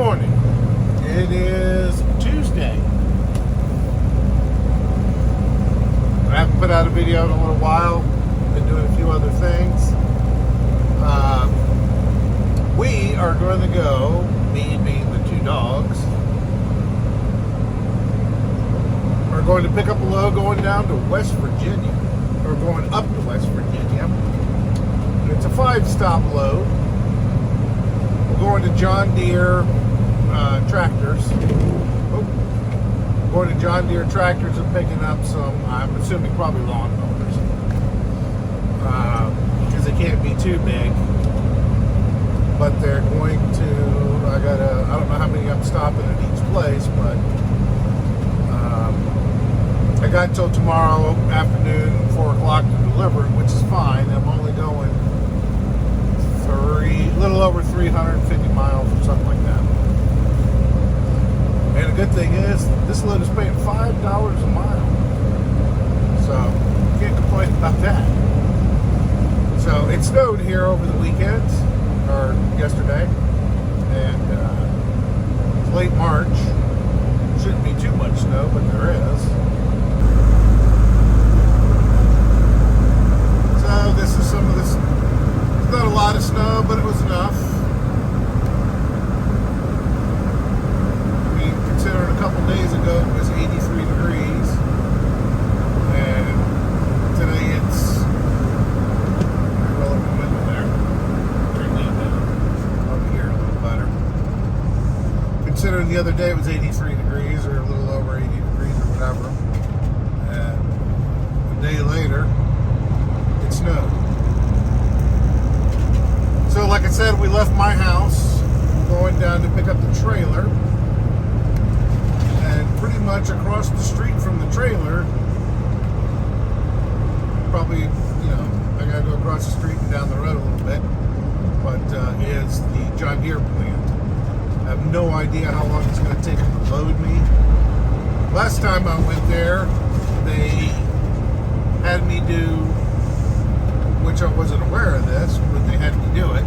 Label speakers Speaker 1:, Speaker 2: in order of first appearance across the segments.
Speaker 1: morning. It is Tuesday. I haven't put out a video in a little while. Been doing a few other things. We are going to go, me being the two dogs, are going to pick up a load going down to West Virginia, or going up to West Virginia. It's a 5-stop load. We're going to John Deere tractors. Going to John Deere tractors and picking up some, I'm assuming probably lawnmowers, because they can't be too big. But they're going to, I don't know how many I'm stopping at each place, but I got until tomorrow afternoon, 4 o'clock to deliver it, which is fine. I'm only going a little over 350 miles or something like that. And the good thing is, this load is paying $5 a mile. So, can't complain about that. So, it snowed here over the weekend, or yesterday. And it's late March. Shouldn't be too much snow, but there is. So, this is some of this. It's not a lot of snow, but it was enough. Considering a couple days ago it was 83 degrees, and today it's roll up the window there. Turn that down over here a little better. Considering the other day it was 83 degrees, or a little over 80 degrees, or whatever, and a day later it snowed. So, like I said, we left my house. We're going down to pick up the trailer. Pretty much across the street from the trailer, probably, I gotta go across the street and down the road a little bit, but is the John Deere plant. I have no idea how long it's going to take them to load me. Last time I went there, they had me do, which I wasn't aware of this, but they had me do it.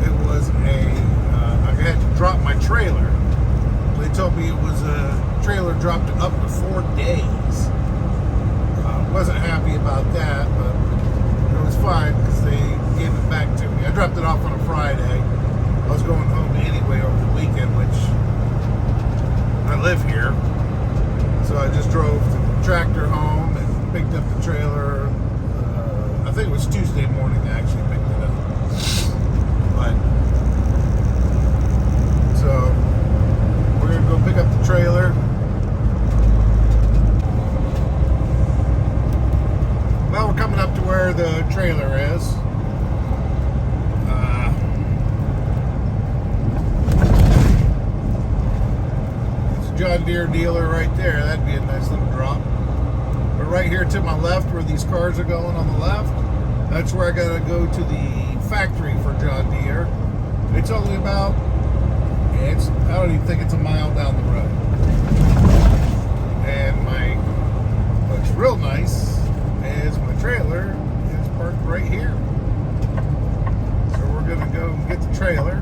Speaker 1: It was I had to drop my trailer. They told me it was a trailer dropped up to 4 days. Wasn't happy about that, but it was fine because they gave it back to me. I dropped it off on a Friday. I was going home anyway over the weekend, which I live here. So I just drove the tractor home and picked up the trailer. I think it was Tuesday morning I actually picked it up. But, so we're going to go pick up the trailer. Well, we're coming up to where the trailer is. It's a John Deere dealer right there. That'd be a nice little drop. But right here to my left, where these cars are going on the left, that's where I gotta go to the factory for John Deere. It's only about, I don't even think it's a mile down the road. And what's real nice is my trailer is parked right here. So we're gonna go and get the trailer.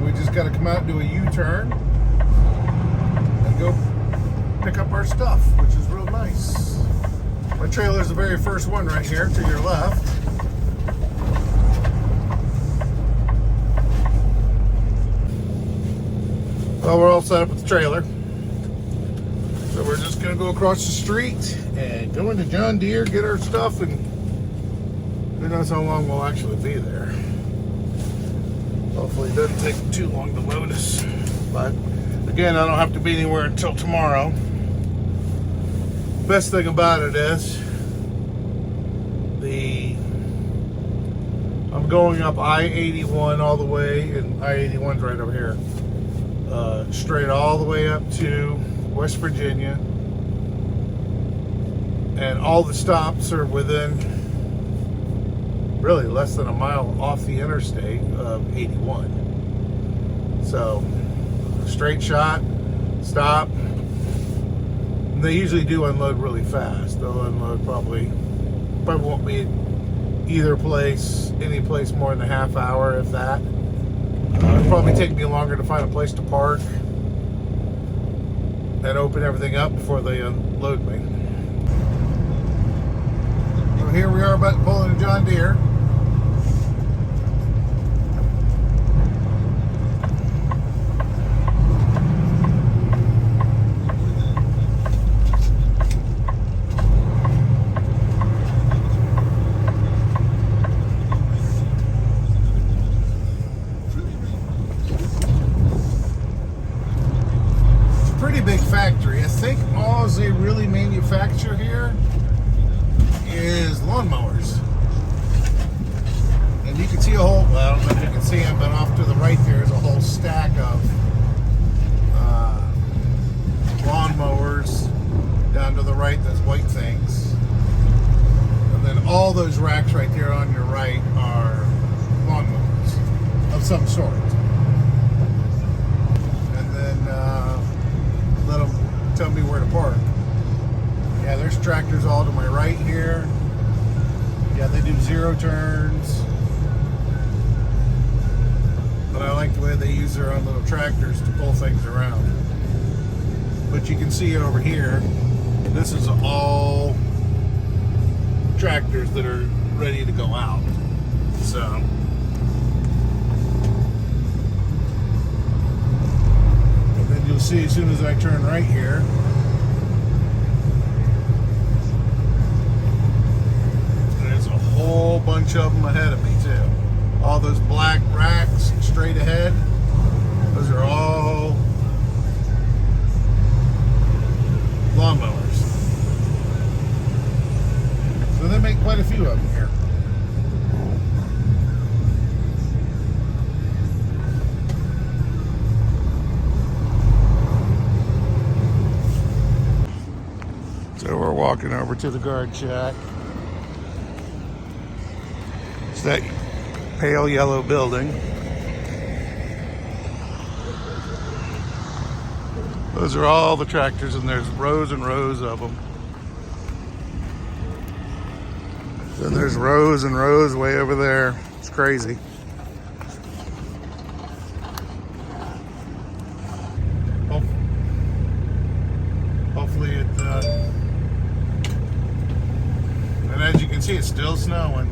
Speaker 1: We just gotta come out and do a U-turn and go pick up our stuff, which is real nice. My trailer is the very first one right here to your left. Well, we're all set up with the trailer. So we're just going to go across the street and go into John Deere, get our stuff, and who knows how long we'll actually be there. Hopefully it doesn't take too long to load us. But again, I don't have to be anywhere until tomorrow. Best thing about it is I'm going up I-81 all the way, and I-81's right over here. Straight all the way up to West Virginia, and all the stops are within really less than a mile off the interstate of 81. So straight shot, stop. They usually do unload really fast. They'll unload probably won't be either place, any place more than a half hour, if that. It'd probably take me longer to find a place to park and open everything up before they unload me. So here we are about to pull in a John Deere. Big factory. I think all they really manufacture here is lawnmowers. And you can see a whole, well, I don't know if you can see them, but off to the right there is a whole stack of lawnmowers. Down to the right, those white things. And then all those racks right there on your right are lawnmowers of some sort. And then let them tell me where to park. Yeah, there's tractors all to my right here. Yeah, they do 0 turns. But I like the way they use their own little tractors to pull things around. But you can see over here, this is all tractors that are ready to go out. So you'll see as soon as I turn right here, there's a whole bunch of them ahead of me too. All those black racks straight ahead, those are all lawnmowers. So they make quite a few of them here. So we're walking over to the guard shack. It's that pale yellow building. Those are all the tractors, and there's rows and rows of them. Then there's rows and rows way over there. It's crazy. Hopefully it and as you can see, it's still snowing.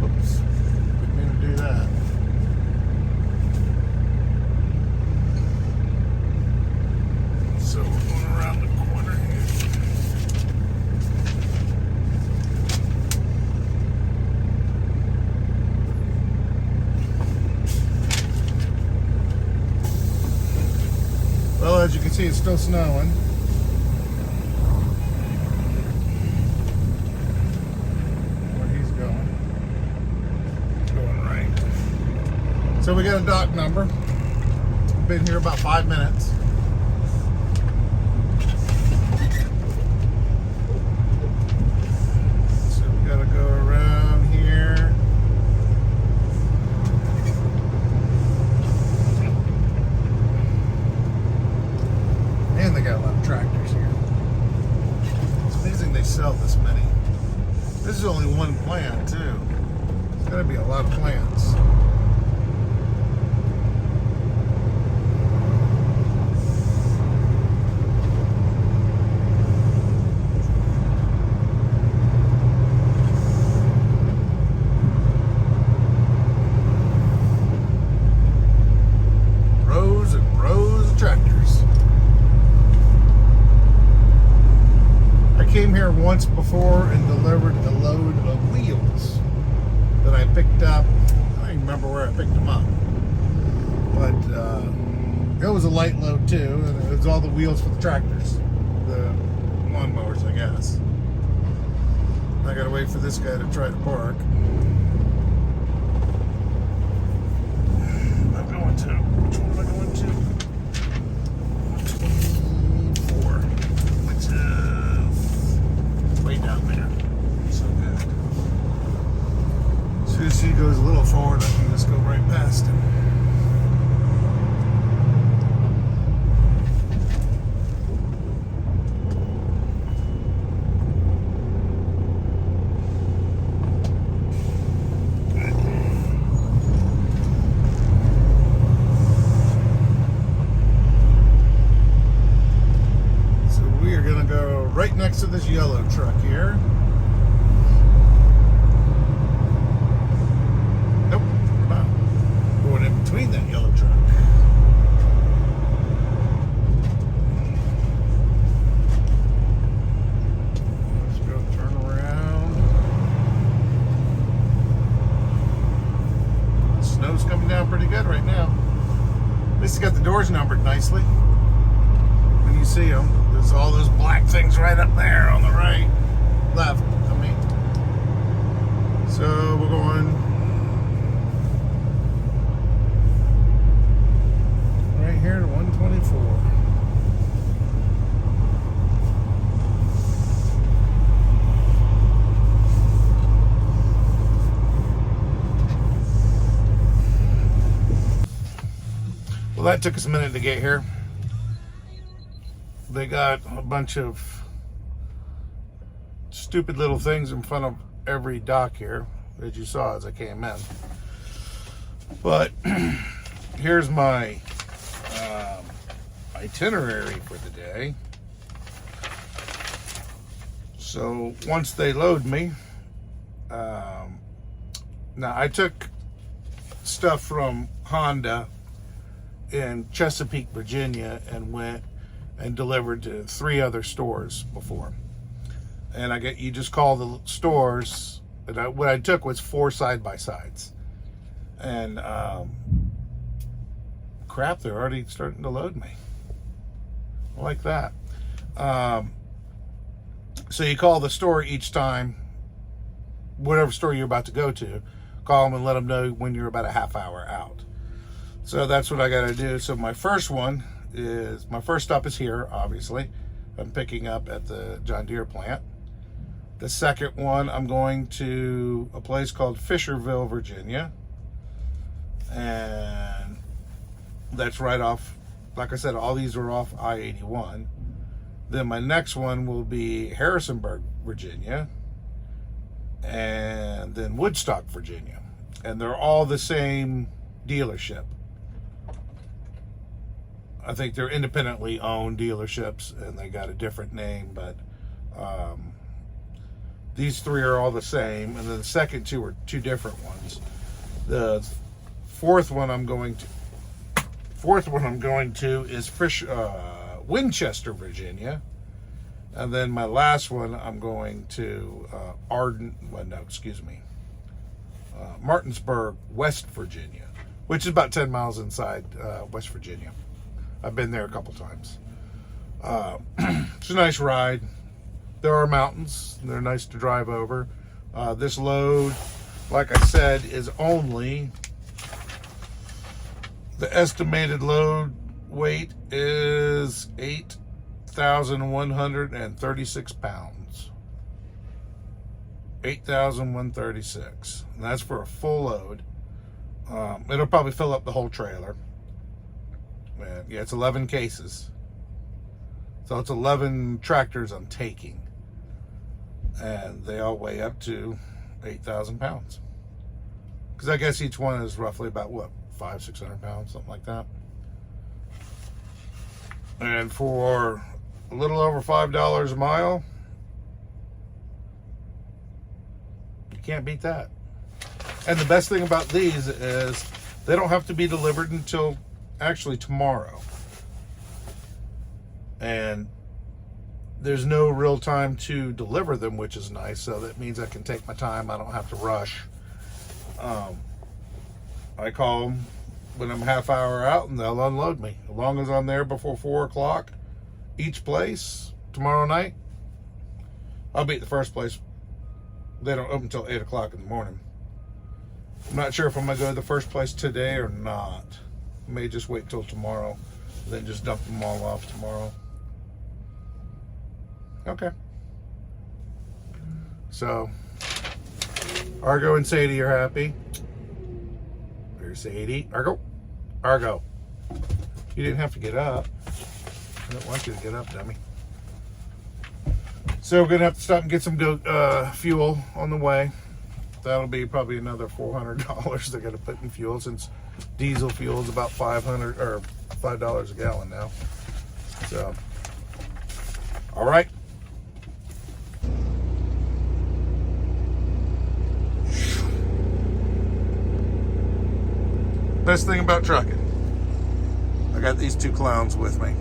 Speaker 1: Oops, didn't mean to do that. So we're going around the corner here. Well, as you can see, it's still snowing. Where he's going. Going right. So we got a dock number. Been here about 5 minutes. So we gotta go around here. And they got a lot of tractors here. It's amazing they sell this many. This is only one plant too. There's gotta be a lot of plants. Rows and rows of tractors. I came here once before and delivered a load of wheels that I picked up. I don't even remember where I picked them up. But it was a light load too, and it was all the wheels for the tractors. The lawnmowers, I guess. I gotta wait for this guy to try to park. I'm going to. Which one am I going to? 24. Which is way down there. So course, he goes a little forward, I can just go right past him. So we are going to go right next to this yellow truck here. Between that yellow truck. Let's go turn around. The snow's coming down pretty good right now. At least it's got the doors numbered nicely. When you see them, there's all those black things right up there on the right, left. I mean, so we're going here to 124. Well, that took us a minute to get here. They got a bunch of stupid little things in front of every dock here, as you saw as I came in. But here's my itinerary for the day. So once they load me, now I took stuff from Honda in Chesapeake, Virginia, and went and delivered to 3 other stores before. And you just call the stores. And what I took was 4 side-by-sides. And crap, they're already starting to load me. I like that. So you call the store each time, whatever store you're about to go to, call them and let them know when you're about a half hour out. So that's what I got to do. So my first stop is here, obviously. I'm picking up at the John Deere plant. The second one, I'm going to a place called Fisherville, Virginia. And that's right off, like I said, all these are off I-81. Then my next one will be Harrisonburg, Virginia, and then Woodstock, Virginia. And they're all the same dealership. I think they're independently owned dealerships and they got a different name, but these 3 are all the same. And then the second 2 are 2 different ones. The fourth one I'm going to is Winchester, Virginia. And then my last one, I'm going to Martinsburg, West Virginia, which is about 10 miles inside West Virginia. I've been there a couple times. It's a nice ride. There are mountains. They're nice to drive over. This load, like I said, is only... The estimated load weight is 8,136 pounds. 8,136. And that's for a full load. It'll probably fill up the whole trailer. And yeah, it's 11 cases. So it's 11 tractors I'm taking. And they all weigh up to 8,000 pounds. Because I guess each one is roughly about, 500-600 pounds, something like that. And for a little over $5 a mile, you can't beat that. And the best thing about these is they don't have to be delivered until actually tomorrow. And there's no real time to deliver them, which is nice. So that means I can take my time. I don't have to rush. I call them when I'm a half hour out and they'll unload me. As long as I'm there before 4 o'clock each place tomorrow night, I'll be at the first place. They don't open until 8 o'clock in the morning. I'm not sure if I'm going to go to the first place today or not. I may just wait till tomorrow, then just dump them all off tomorrow. Okay. So, Argo and Sadie are happy. There's Sadie. Argo. Argo. You didn't have to get up. I don't want you to get up, dummy. So we're going to have to stop and get some fuel on the way. That'll be probably another $400 they're going to put in fuel, since diesel fuel is about $5 a gallon now. So, all right. Best thing about trucking, I got these two clowns with me.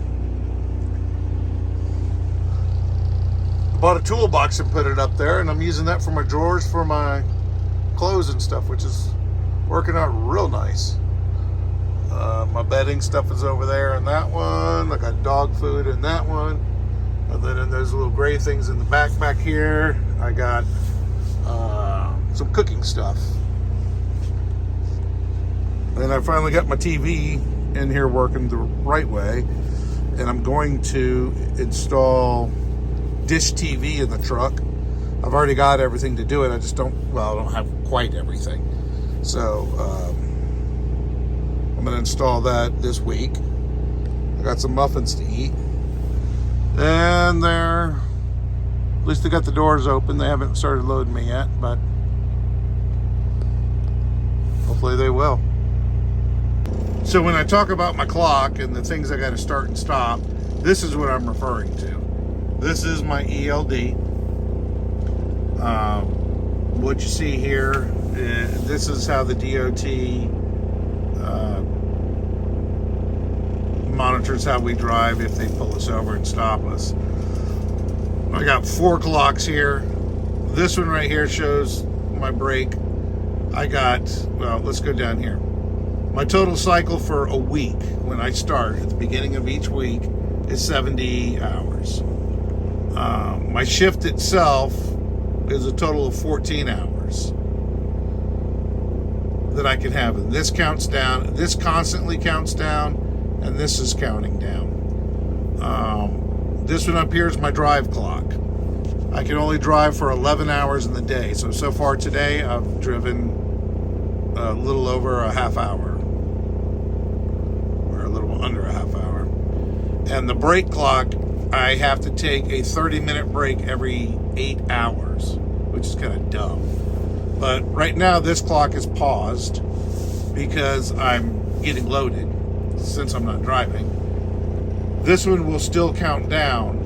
Speaker 1: I bought a toolbox and put it up there, and I'm using that for my drawers for my clothes and stuff, which is working out real nice. My bedding stuff is over there in that one. I got dog food in that one. And then in those little gray things in the back here, I got some cooking stuff. And I finally got my TV in here working the right way. And I'm going to install Dish TV in the truck. I've already got everything to do it. I don't have quite everything. So I'm going to install that this week. I got some muffins to eat. And at least they got the doors open. They haven't started loading me yet, but hopefully they will. So when I talk about my clock and the things I got to start and stop, this is what I'm referring to. This is my ELD. What you see here, this is how the DOT monitors how we drive if they pull us over and stop us. I got 4 clocks here. This one right here shows my brake. Let's go down here. My total cycle for a week when I start at the beginning of each week is 70 hours. My shift itself is a total of 14 hours that I can have. And this counts down. This constantly counts down, and this is counting down. This one up here is my drive clock. I can only drive for 11 hours in the day. So far today, I've driven a little over a half hour. Or a little under a half hour. And the brake clock, I have to take a 30-minute break every 8 hours, which is kind of dumb. But right now, this clock is paused because I'm getting loaded since I'm not driving. This one will still count down,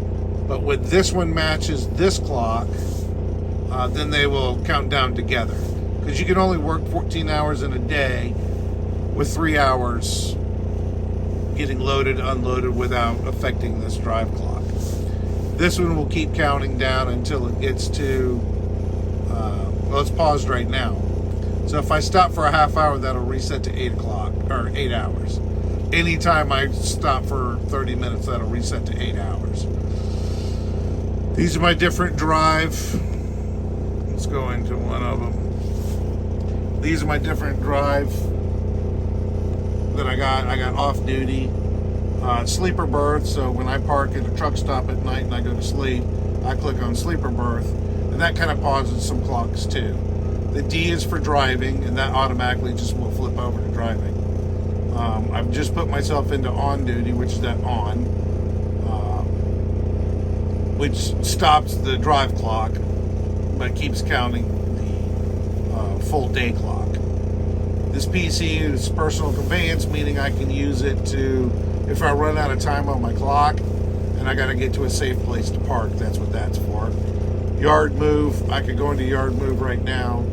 Speaker 1: but when this one matches this clock, then they will count down together. Because you can only work 14 hours in a day with 3 hours getting loaded, unloaded without affecting this drive clock. This one will keep counting down until it gets to, it's paused right now. So if I stop for a half hour, that'll reset to 8 o'clock, or 8 hours. Anytime I stop for 30 minutes, that'll reset to 8 hours. These are my different drive. Let's go into one of them. These are my different drive that I got. I got off duty, sleeper berth. So when I park at a truck stop at night and I go to sleep, I click on sleeper berth, and that kind of pauses some clocks too. The D is for driving, and that automatically just will flip over to driving. I've just put myself into on duty, which is that on, which stops the drive clock, but keeps counting the full day clock. This PC is personal conveyance, meaning I can use it to, if I run out of time on my clock and I got to get to a safe place to park, that's what that's for. Yard move, I could go into yard move right now,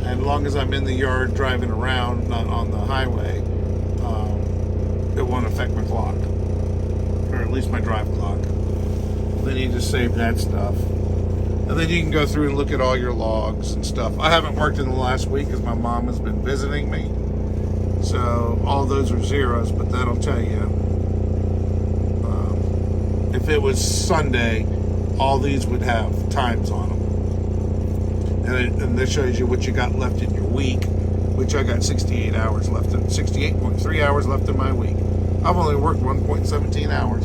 Speaker 1: and as long as I'm in the yard driving around, not on the highway, it won't affect my clock, or at least my drive clock. Then you just save that stuff. And then you can go through and look at all your logs and stuff. I haven't worked in the last week because my mom has been visiting me. So all those are zeros, but that'll tell you. If it was Sunday, all these would have times on them. And this shows you what you got left in your week, which I got 68 hours left, 68.3 hours left in my week. I've only worked 1.17 hours.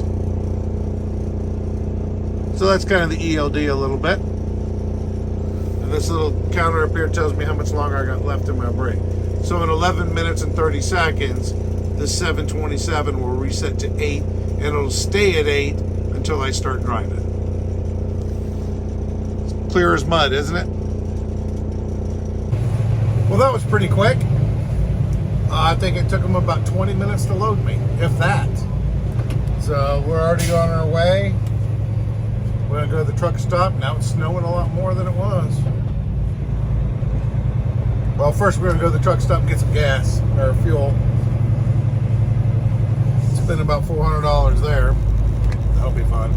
Speaker 1: So that's kind of the ELD a little bit. And this little counter up here tells me how much longer I got left in my break. So in 11 minutes and 30 seconds, the 727 will reset to 8, and it'll stay at 8 until I start driving. It's clear as mud, isn't it? Well, that was pretty quick. I think it took them about 20 minutes to load me, if that. So we're already on our way. We're gonna go to the truck stop. Now it's snowing a lot more than it was. Well, first we're gonna go to the truck stop and get some gas or fuel. Spend about $400 there. That'll be fun.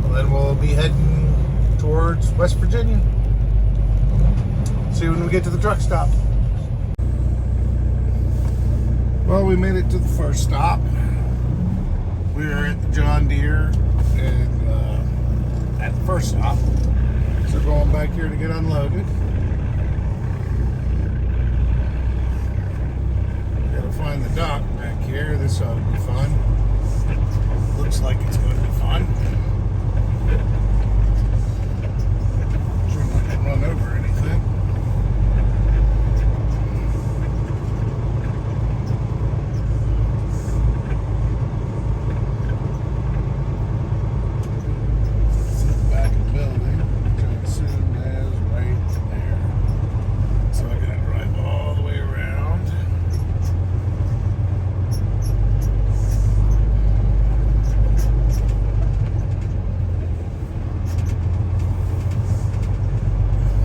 Speaker 1: And then we'll be heading towards West Virginia. See you when we get to the truck stop. Well, we made it to the first stop. We are at the John Deere and at the first stop. So going back here to get unloaded. Gotta find the dock back here. This ought to be fun. Looks like it's going to be fun. Sure not gonna run over anything.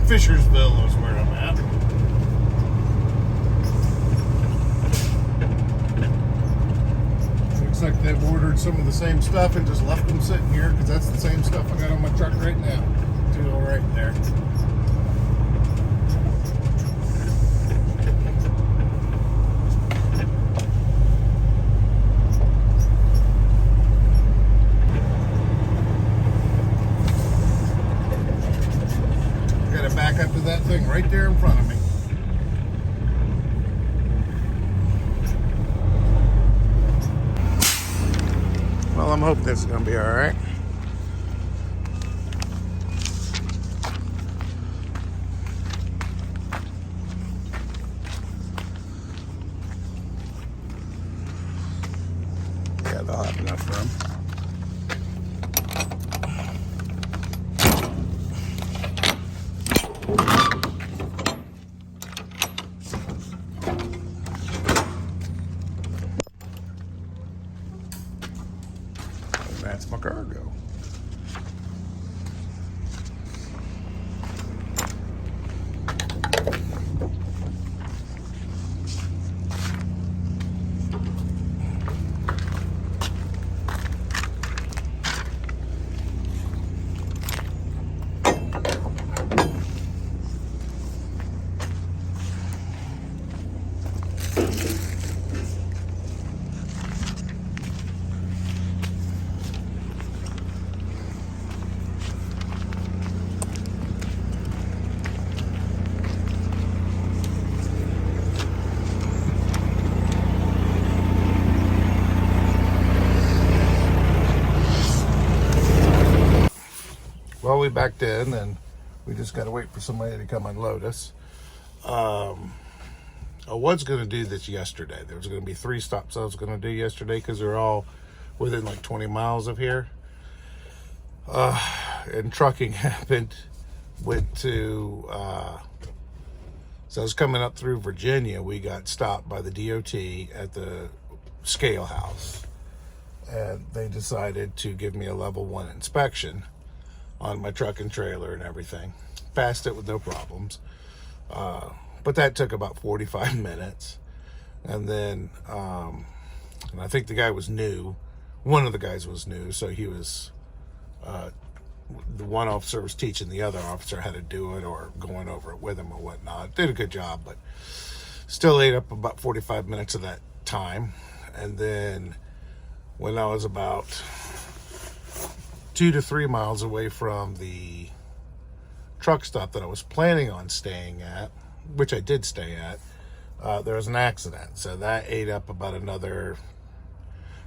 Speaker 1: Fishersville is where I'm at. Looks like they've ordered some of the same stuff and just left them sitting here because that's the same stuff I got on my truck right now. Two right there. Back up to that thing right there in front of me. Well, I'm hoping this is going to be all right. Yeah, they'll have enough room. That's my cargo. Well, we backed in and we just got to wait for somebody to come unload us. I was going to do this yesterday. There was going to be 3 stops I was going to do yesterday because they're all within like 20 miles of here. And trucking happened. Went to, so I was coming up through Virginia. We got stopped by the DOT at the scale house. And they decided to give me a level 1 inspection on my truck and trailer and everything. Passed it with no problems. But that took about 45 minutes. And then, and I think the guy was new. One of the guys was new, so he was, the one officer was teaching the other officer how to do it or going over it with him or whatnot. Did a good job, but still ate up about 45 minutes of that time. And then when I was about 2 to 3 miles away from the truck stop that I was planning on staying at, which I did stay at, there was an accident. So that ate up about another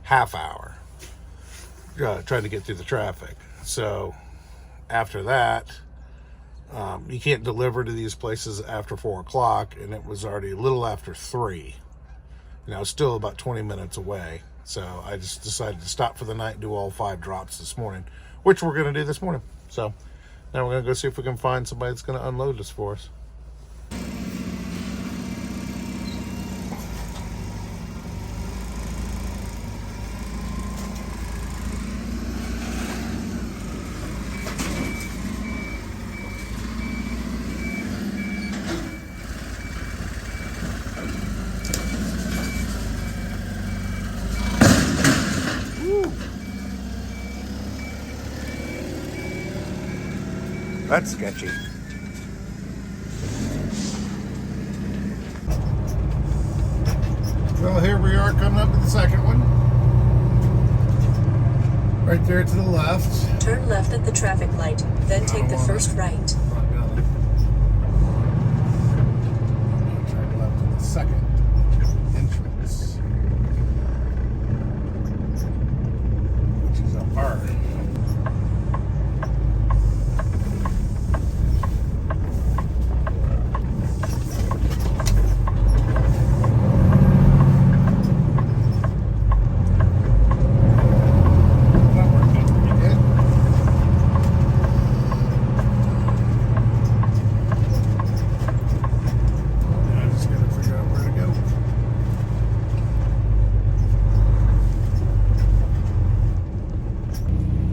Speaker 1: half hour trying to get through the traffic. So after that, You can't deliver to these places after 4 o'clock, and it was already a little after 3. And I was still about 20 minutes away. So I just decided to stop for the night and do all 5 drops this morning, which we're going to do this morning. So now we're going to go see if we can find somebody that's going to unload this for us. That's sketchy. Well, here we are coming up to the second one. Right there to the left.
Speaker 2: Turn left at the traffic light, then take the first right.
Speaker 1: Turn left at the second entrance, which is a R.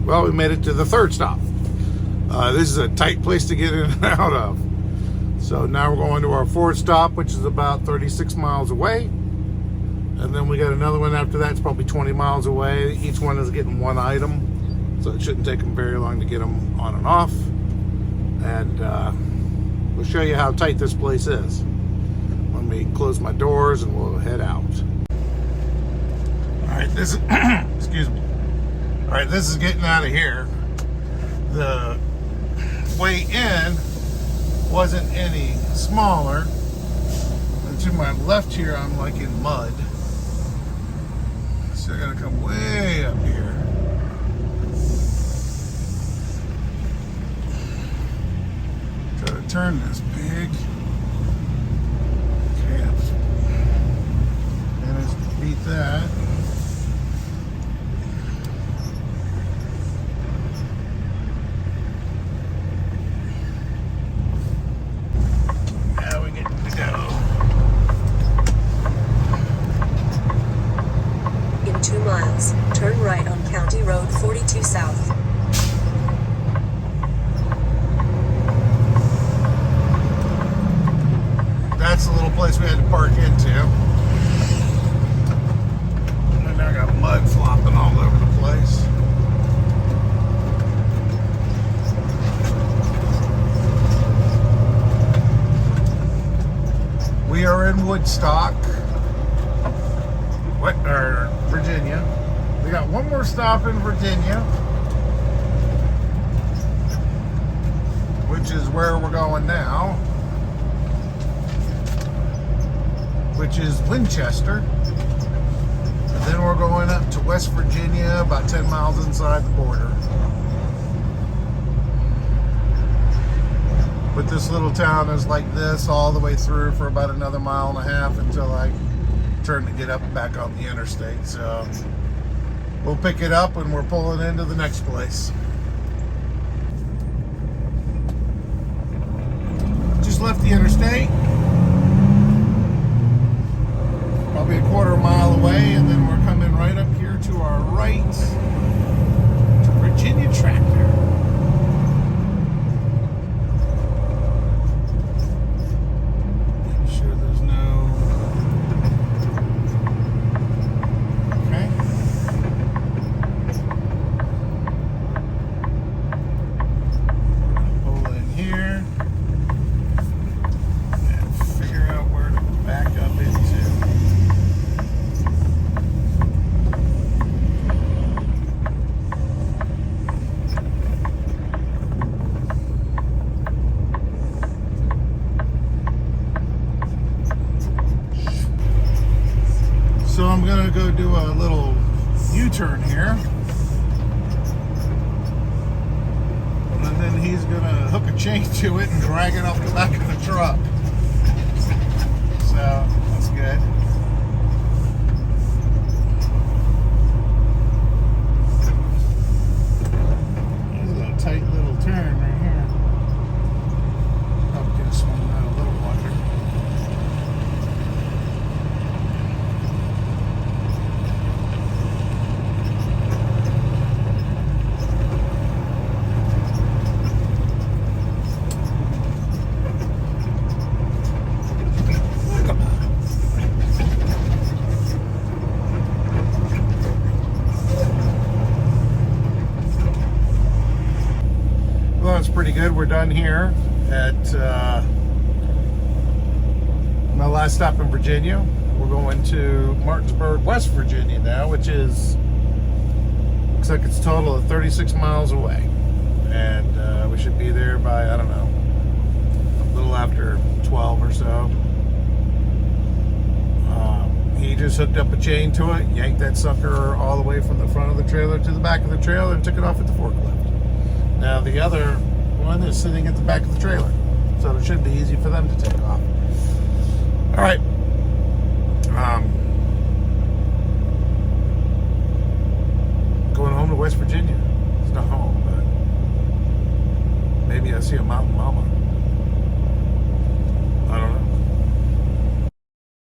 Speaker 1: Well, we made it to the third stop. This is a tight place to get in and out of. So now we're going to our fourth stop, which is about 36 miles away. And then we got another one after that. It's probably 20 miles away. Each one is getting one item. So it shouldn't take them very long to get them on and off. And we'll show you how tight this place is. Let me close my doors and we'll head out. All right, this is, excuse me. All right, this is getting out of here. The way in wasn't any smaller. And to my left here, I'm like in mud. So I gotta come way up here. Try to turn this big. Can't. And it's beat that.
Speaker 2: In 2 miles, turn right on County Road 42 South.
Speaker 1: That's the little place we had to park into. And I got mud flopping all over the place. We are in Woodstock, Virginia. We got one more stop in Virginia, which is where we're going now, which is Winchester. And then we're going up to West Virginia, about 10 miles inside the border. But this little town is like this all the way through for about another mile and a half until I turn to get up back on the interstate. So we'll pick it up when we're pulling into the next place. Just left the interstate. Probably a quarter mile away, and then we're coming right up here to our right to Virginia Tractor. So I'm gonna go do a little U-turn here. And then then he's gonna hook a chain to it and drag it off the back of the truck. So that's good. There's a tight little turn right here. Probably gonna swing out a little wider. Well, that's pretty good. We're done here at my last stop in Virginia. We're going to Martinsburg, West Virginia now, which is, looks like it's a total of 36 miles away. And we should be there by, I don't know, a little after 12 or so. He just hooked up a chain to it, yanked that sucker all the way from the front of the trailer to the back of the trailer and took it off at the forklift. Now the other one is sitting at the back of the trailer, so it should be easy for them to take off. All right. Going home to West Virginia. It's not home, but maybe I'll see a mountain mama.